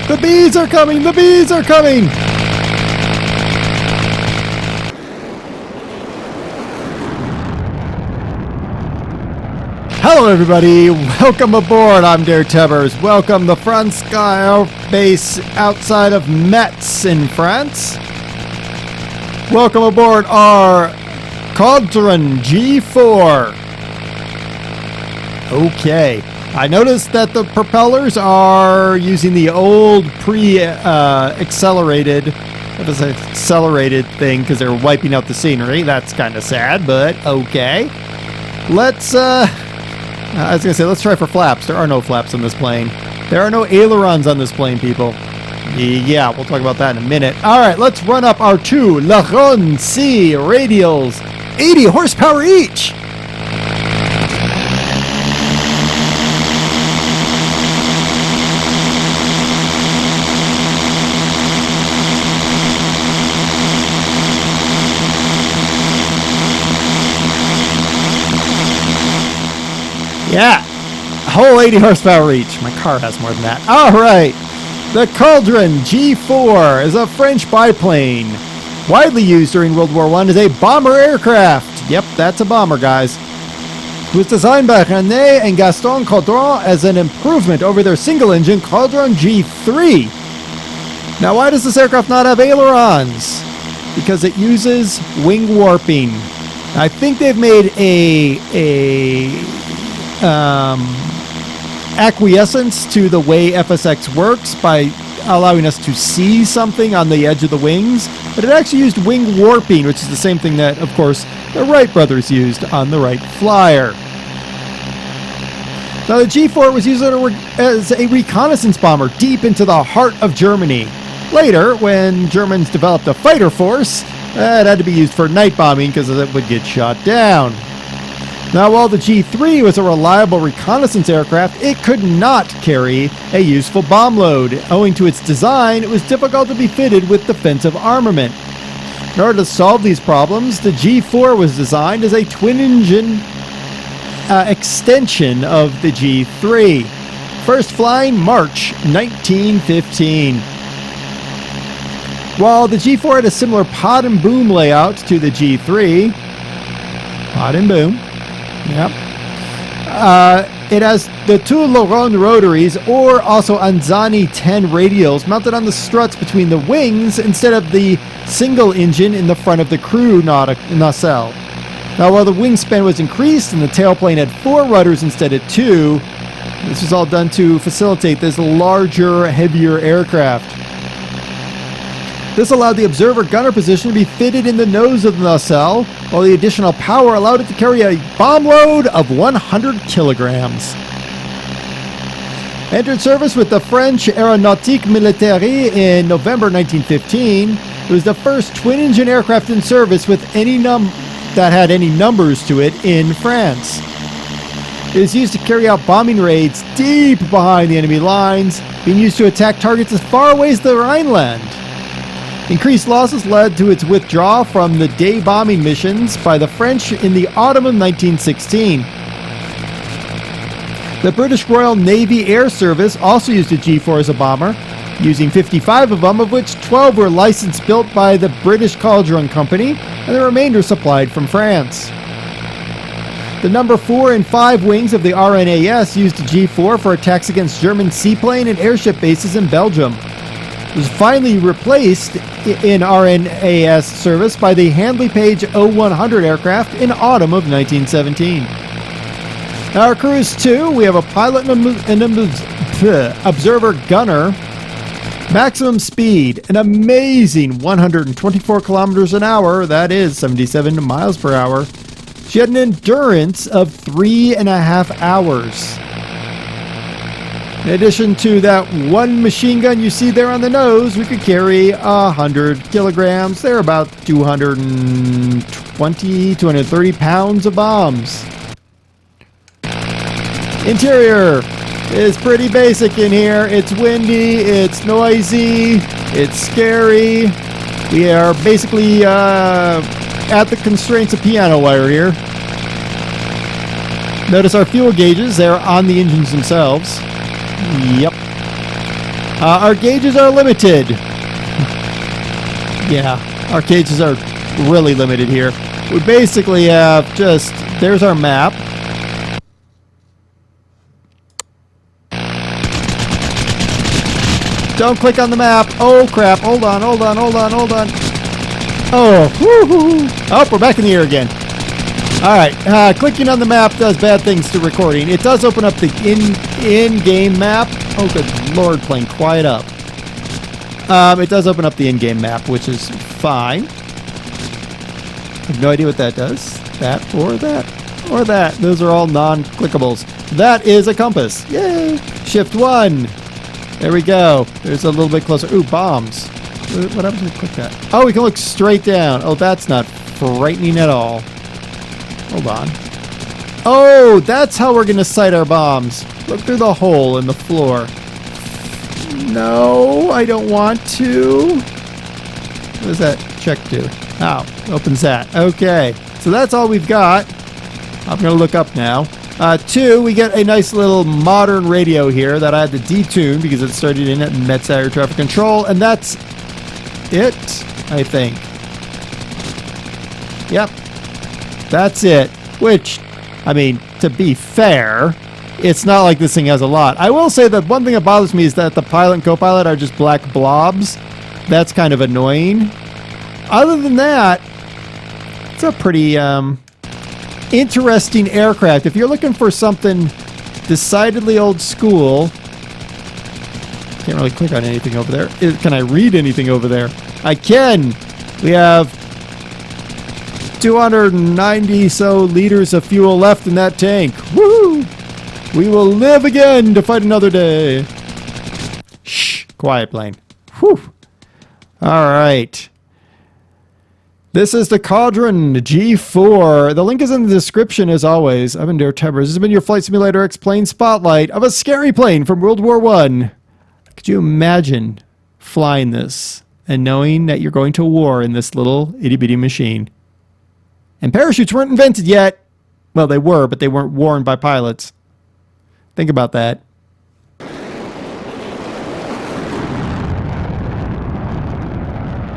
The bees are coming! The bees are coming! Hello everybody, welcome aboard, I'm DerTebbers. Welcome the France Sky base outside of Metz in France. Welcome aboard our Caudron G.4. Okay, I noticed that the propellers are using the old accelerated thing because they're wiping out the scenery. That's kind of sad, but okay. Let's I was going to say, let's try for flaps. There are no flaps on this plane. There are no ailerons on this plane, people. Yeah, we'll talk about that in a minute. All right, let's run up our two Laron C radials. 80 horsepower each. Yeah, whole 80 horsepower each. My car has more than that. All right, the Caudron G.4 is a French biplane, widely used during World War I as a bomber aircraft. Yep, that's a bomber, guys. It was designed by René and Gaston Caudron as an improvement over their single-engine Caudron G.3. Now, why does this aircraft not have ailerons? Because it uses wing warping. I think they've made acquiescence to the way FSX works by allowing us to see something on the edge of the wings, but it actually used wing warping, which is the same thing that, of course, the Wright brothers used on the Wright Flyer. Now, the G4 was used as a reconnaissance bomber deep into the heart of Germany. Later, when Germans developed a fighter force, it had to be used for night bombing because it would get shot down. Now, while the G3 was a reliable reconnaissance aircraft, it could not carry a useful bomb load. Owing to its design, it was difficult to be fitted with defensive armament. In order to solve these problems, the G4 was designed as a twin-engine extension of the G3. First flying March 1915. While the G4 had a similar pod and boom layout to the G3, pod and boom, yep. It has the two Laron rotaries, or also Anzani 10 radials, mounted on the struts between the wings instead of the single engine in the front of the crew nacelle. Now, while the wingspan was increased and the tailplane had 4 rudders instead of 2, this was all done to facilitate this larger, heavier aircraft. This allowed the observer gunner position to be fitted in the nose of the nacelle, while the additional power allowed it to carry a bomb load of 100 kilograms. Entered service with the French Aéronautique Militaire in November 1915, it was the first twin-engine aircraft in service with that had any numbers to it in France. It is used to carry out bombing raids deep behind the enemy lines, being used to attack targets as far away as the Rhineland. Increased losses led to its withdrawal from the day bombing missions by the French in the autumn of 1916. The British Royal Navy Air Service also used a G4 as a bomber, using 55 of them, of which 12 were licensed built by the British Caudron Company, and the remainder supplied from France. The number 4 and 5 wings of the RNAS used a G4 for attacks against German seaplane and airship bases in Belgium. It was finally replaced in RNAS service by the Handley Page O-100 aircraft in autumn of 1917. Our crews too, we have a pilot and observer gunner. Maximum speed, an amazing 124 kilometers an hour, that is 77 miles per hour. She had an endurance of 3.5 hours. In addition to that one machine gun you see there on the nose, we could carry 100 kilograms. They're about 230 pounds of bombs. Interior is pretty basic in here. It's windy, it's noisy, it's scary. We are basically at the constraints of piano wire here. Notice our fuel gauges, they're on the engines themselves. Yep. Our gauges are limited. Yeah, our gauges are really limited here. We basically have just, there's our map. Don't click on the map. Oh crap, hold on. Oh, woo-hoo. Oh, we're back in the air again. Alright, clicking on the map does bad things to recording. It does open up the in-game map. Oh good lord, plane, quiet up. It does open up the in-game map, which is fine. I have no idea what that does. That or that or that. Those are all non-clickables. That is a compass. Yay! Shift 1. There we go. There's a little bit closer. Ooh, bombs. What happens if we click that? Oh, we can look straight down. Oh, that's not frightening at all. Hold on. Oh, that's how we're going to sight our bombs. Look through the hole in the floor. No, I don't want to. What does that check do? Oh, opens that. Okay, so that's all we've got. I'm going to look up now. 2, we get a nice little modern radio here that I had to detune because it started in at Metz Air Traffic Control, and that's it, I think. Yep, that's it. Which, I mean, to be fair, it's not like this thing has a lot. I will say that one thing that bothers me is that the pilot and co-pilot are just black blobs. That's kind of annoying. Other than that, it's a pretty interesting aircraft. If you're looking for something decidedly old school, can't really click on anything over there. Can I read anything over there? I can. We have 290 so liters of fuel left in that tank. Woo! We will live again to fight another day. Shh, quiet plane. Whew. All right. This is the Caudron G.4. The link is in the description as always. I've been DerTebbers. This has been your Flight Simulator X plane spotlight of a scary plane from World War I. Could you imagine flying this and knowing that you're going to war in this little itty-bitty machine? And parachutes weren't invented yet. Well, they were, but they weren't worn by pilots. Think about that.